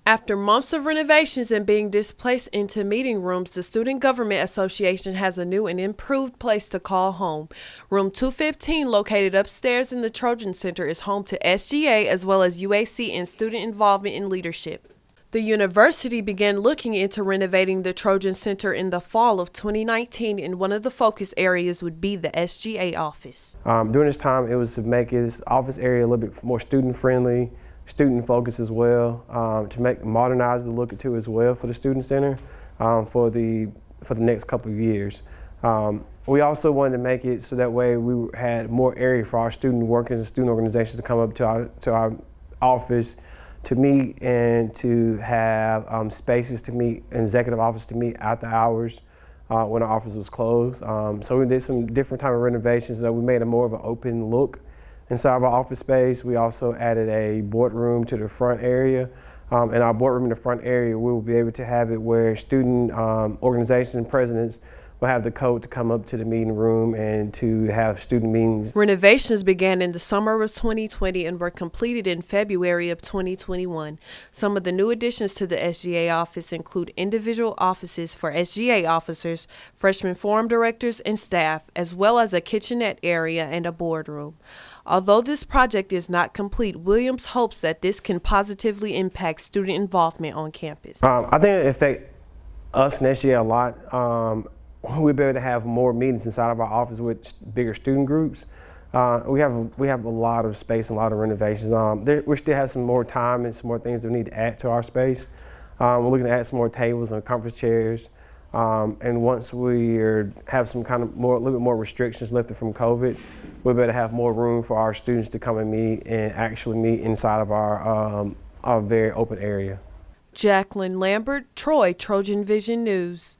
After months of renovations and being displaced into meeting rooms, the Student Government Association has a new and improved place to call home. Room 215, located upstairs in the Trojan Center, is home to SGA as well as UAC and student involvement in leadership. The university began looking into renovating the Trojan Center in the fall of 2019, and one of the focus areas would be the SGA office. During this time, it was to make this office area a little bit more student-friendly, student-focused as well, to modernize the look to as well for the Student Center for the next couple of years. We also wanted to make it so that way we had more area for our student workers and student organizations to come up to our office to meet and to have spaces to meet, executive office to meet after hours when our office was closed. So we did some different type of renovations that we made a more of an open look inside of our office space. We also added a boardroom to the front area. In our boardroom in the front area, we will be able to have it where student organization presidents will have the code to come up to the meeting room and to have student meetings. Renovations began in the summer of 2020 and were completed in February of 2021. Some of the new additions to the SGA office include individual offices for SGA officers, freshman forum directors, and staff, as well as a kitchenette area and a boardroom. Although this project is not complete, Williams hopes that this can positively impact student involvement on campus. I think it affects us and SGA a lot. We'll be able to have more meetings inside of our office with bigger student groups. We have a lot of space and a lot of renovations. We still have some more time and some more things that we need to add to our space. We're looking to add some more tables and conference chairs. And once we have some kind of a little bit more restrictions lifted from COVID, we'll be able to have more room for our students to come and meet and actually meet inside of our very open area. Jacklynn Lambert, Troy, TrojanVision News.